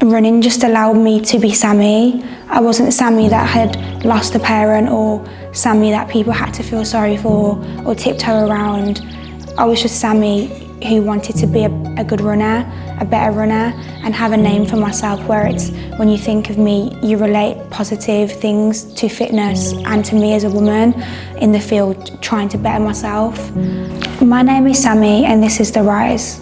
Running just allowed me to be Sammy. I wasn't Sammy that had lost a parent or Sammy that people had to feel sorry for or tiptoe around. I was just Sammy who wanted to be a good runner, a better runner, and have a name for myself where it's, when you think of me, you relate positive things to fitness and to me as a woman in the field trying to better myself. My name is Sammy and this is The Rise.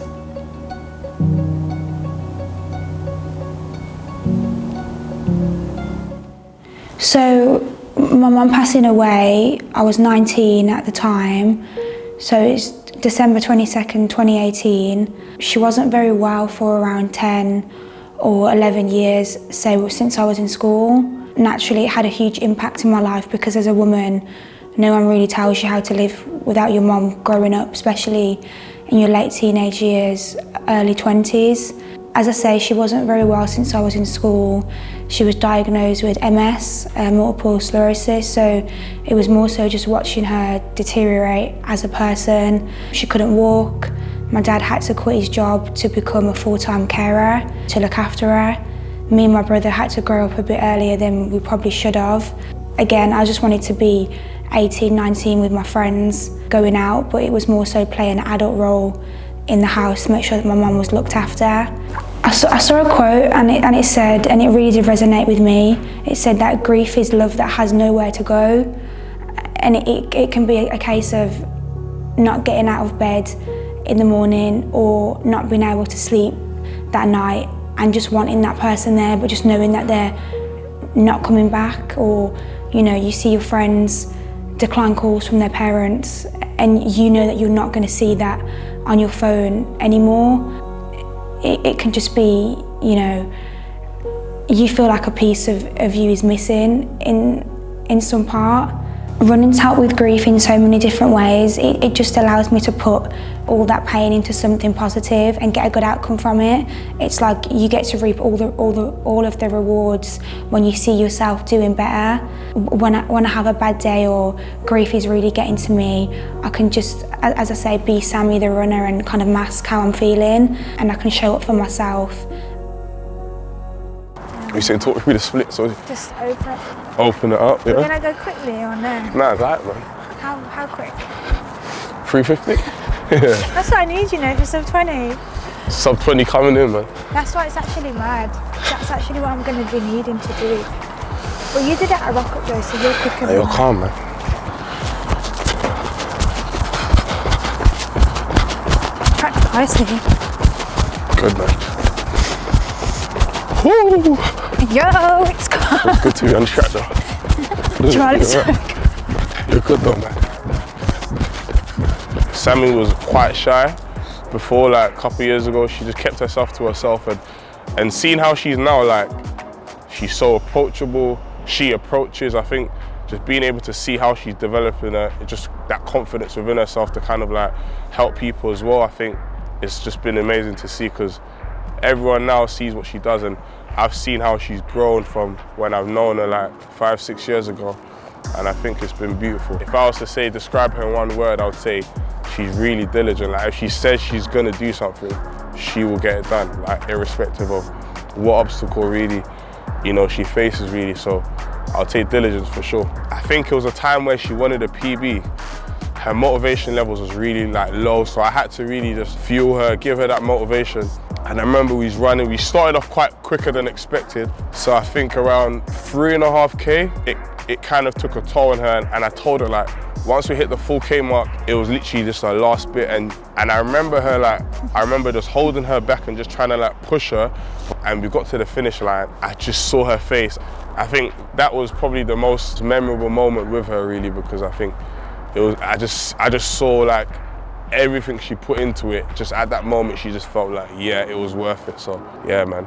So my mum passing away, I was 19 at the time, so it's December 22nd, 2018. She wasn't very well for around 10 or 11 years, say since I was in school. Naturally it had a huge impact in my life because as a woman, no one really tells you how to live without your mum growing up, especially in your late teenage years, early 20s. As I say, she wasn't very well since I was in school. She was diagnosed with MS, multiple sclerosis, so it was more so just watching her deteriorate as a person. She couldn't walk. My dad had to quit his job to become a full-time carer to look after her. Me and my brother had to grow up a bit earlier than we probably should have. Again, I just wanted to be 18, 19 with my friends, going out, but it was more so playing an adult role in the house to make sure that my mum was looked after. I saw a quote and it said, and it really did resonate with me, it said that grief is love that has nowhere to go. And it can be a case of not getting out of bed in the morning or not being able to sleep that night and just wanting that person there, but just knowing that they're not coming back, or you see your friends decline calls from their parents and you know that you're not going to see that on your phone anymore. It can just be, you feel like a piece of you is missing in some part. Running's helped with grief in so many different ways. It just allows me to put all that pain into something positive and get a good outcome from it. It's like you get to reap all of the rewards when you see yourself doing better. When I have a bad day or grief is really getting to me, I can just, as I say, be Sammy the runner and kind of mask how I'm feeling, and I can show up for myself. You saying talk through the split, so Just open it. Open it up, yeah? We're gonna go quickly or no? Nah, it's alright, man. How quick? 350? Yeah. That's what I need, for sub 20. Sub 20 coming in, man. That's why it's actually mad. That's actually what I'm gonna be needing to do. Well, you did it at a rock up though, so you're quicker. Hey, you're calm, man. Practice nicely. Good, man. Woo! Yo, it's gone. It's good to be on track though. You're good though, man. Sammy was quite shy before, like a couple of years ago. She just kept herself to herself, and seeing how she's now, like, she's so approachable. She approaches, I think, just being able to see how she's developing just that confidence within herself to kind of like help people as well. I think it's just been amazing to see, because everyone now sees what she does, and I've seen how she's grown from when I've known her like 5-6 years ago, and I think it's been beautiful. If I was to describe her in one word, I would say she's really diligent. Like, if she says she's gonna do something, she will get it done, like irrespective of what obstacle really, she faces really. So I'll take diligence for sure. I think it was a time where she wanted a PB. Her motivation levels was really like low, so I had to really just fuel her, give her that motivation. And I remember we was running, we started off quite quicker than expected. So I think around 3.5K, it kind of took a toll on her. And I told her, like, once we hit the full K mark, it was literally just our last bit. And I remember her, I remember just holding her back and just trying to like push her. And we got to the finish line. I just saw her face. I think that was probably the most memorable moment with her really, because I think it was, I just saw like everything she put into it. Just at that moment, she just felt like, yeah, it was worth it. So yeah, man.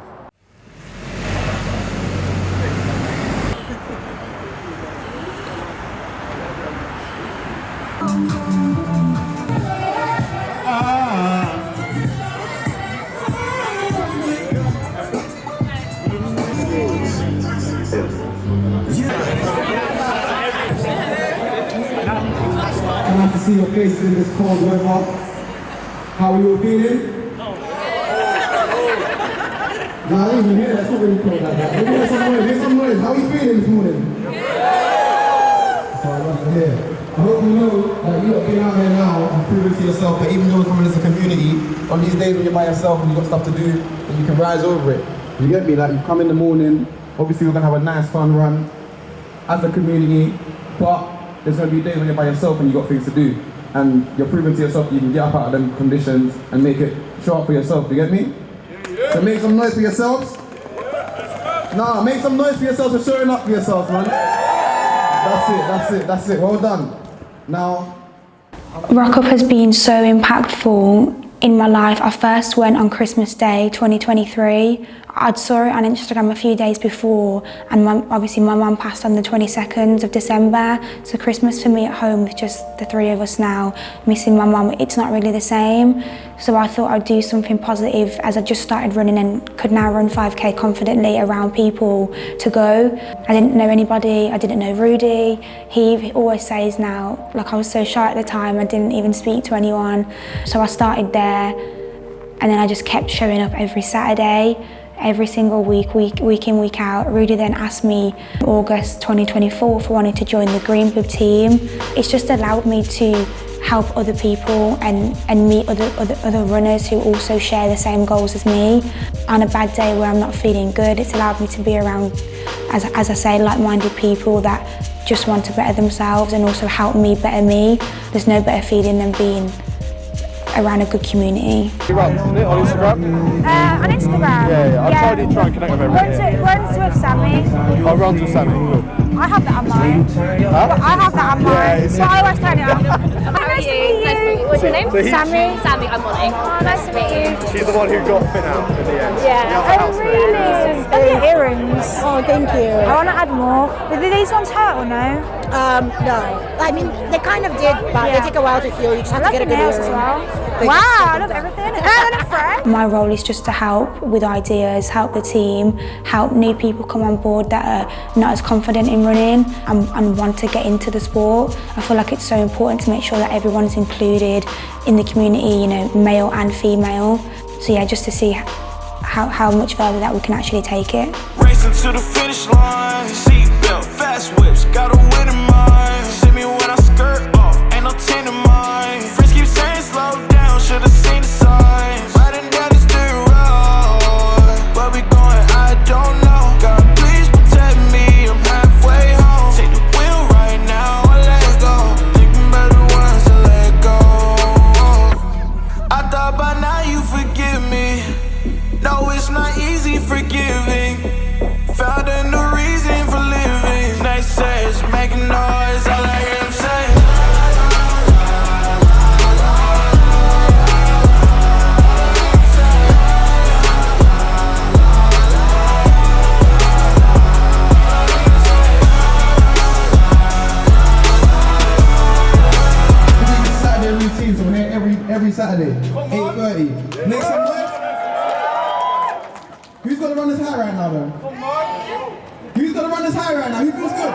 Nice to see your faces in this cold weather. How are you feeling? No, I didn't even hear that. It's not really cold like that. Make some noise. How are you feeling this morning? That's what I love to hear. I hope you know that you've been out here now and proving to yourself that even though we're coming as a community, on these days when you're by yourself and you've got stuff to do, that you can rise over it. You get me? Like, you come in the morning, obviously we're going to have a nice fun run as a community, but there's going to be days when you're by yourself and you've got things to do. And you're proving to yourself that you can get up out of them conditions and make it show up for yourself. Do you get me? So make some noise for yourselves. Nah, make some noise for yourselves for showing up for yourselves, man. That's it. Well done. Now, Rock Up has been so impactful in my life. I first went on Christmas Day 2023. I'd saw it on Instagram a few days before, and obviously my mum passed on the 22nd of December, so Christmas for me at home with just the three of us now, missing my mum, it's not really the same. So I thought I'd do something positive as I just started running and could now run 5k confidently around people to go. I didn't know anybody, I didn't know Rudy. He always says now, like, I was so shy at the time, I didn't even speak to anyone. So I started there, and then I just kept showing up every Saturday, every single week in, week out. Rudy then asked me in August 2024 if I wanted to join the Green Bib team. It's just allowed me to help other people and meet other runners who also share the same goals as me. On a bad day where I'm not feeling good, it's allowed me to be around, as I say, like-minded people that just want to better themselves and also help me better me. There's no better feeling than being around a good community. You run, isn't it, on Instagram? On Instagram? Yeah. I tried to try and connect with everyone. Runs with Sammy. I'll run to Sammy. Cool. I have that on mine. Huh? I have that on mine. So I always turn it on. How are you? Nice to meet you. What's your name? Sammy. Sammy, I'm Molly. Oh, nice to meet you. She's the one who got fit out in the end. Yeah. Oh, really? Look at your earrings. Oh, thank you. I want to add more. But do these ones hurt or no? No. I mean, they kind of did, but they take a while to heal. You just have to get a good nails earring. as well. Wow, I love everything. My role is just to help with ideas, help the team, help new people come on board that are not as confident in running and want to get into the sport. I feel like it's so important to make sure that everyone's included in the community, you know, male and female. So yeah, just to see how much further that we can actually take it. Racing to the finish line, seatbelt, fast whips, got a win in mind. See me when I skirt off, ain't no 10 in mine. Friends keep saying slow down, should've seen the signs. Riding down the street road, where we going, I don't know. God, please protect me, I'm halfway home. Take the wheel right now, I let go. Thinking about the ones to let go. I thought by now you forgive me. No, it's not easy forgiving. Found a new reason for living. They say it's making noise, all I hear them say. Saturday routine, so we're here every Saturday, 8:30. Make some noise. Who's gonna run this high right now, though? Who's gonna run this high right now? Who feels good?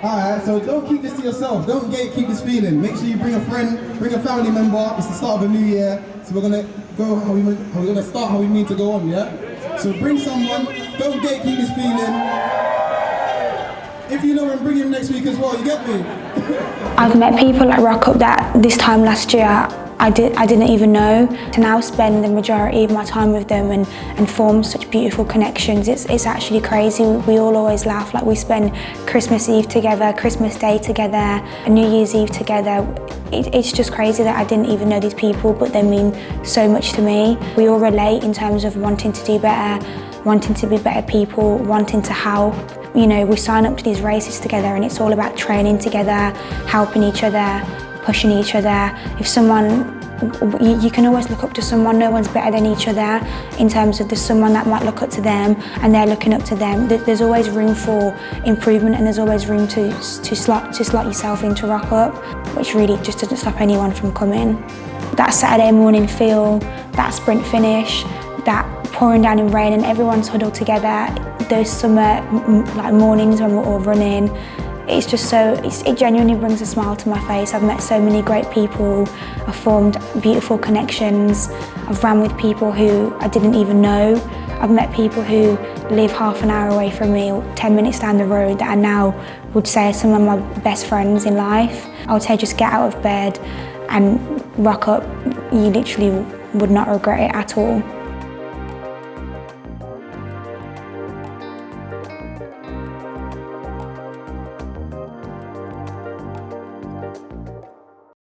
Alright, so don't keep this to yourself. Don't keep this feeling. Make sure you bring a friend, bring a family member. It's the start of a new year, so we're gonna go we're gonna start how we mean to go on, yeah? So bring someone. Don't keep this feeling. If you know him, bring him next week as well. You get me? I've met people at Rock Up that this time last year I didn't even know. To now spend the majority of my time with them and form such beautiful connections, it's actually crazy. We all always laugh, like we spend Christmas Eve together, Christmas Day together, New Year's Eve together. It's just crazy that I didn't even know these people, but they mean so much to me. We all relate in terms of wanting to do better, wanting to be better people, wanting to help. You know, we sign up to these races together and it's all about training together, helping each other, pushing each other. If someone, you can always look up to someone, no one's better than each other in terms of there's someone that might look up to them and they're looking up to them. There's always room for improvement and there's always room to slot yourself into Rock Up, which really just doesn't stop anyone from coming. That Saturday morning feel, that sprint finish, that pouring down in rain and everyone's huddled together, those summer like mornings when we're all running, it's just so, it genuinely brings a smile to my face. I've met so many great people, I've formed beautiful connections, I've ran with people who I didn't even know. I've met people who live half an hour away from me, or 10 minutes down the road, that I now would say are some of my best friends in life. I would say just get out of bed and rock up. You literally would not regret it at all.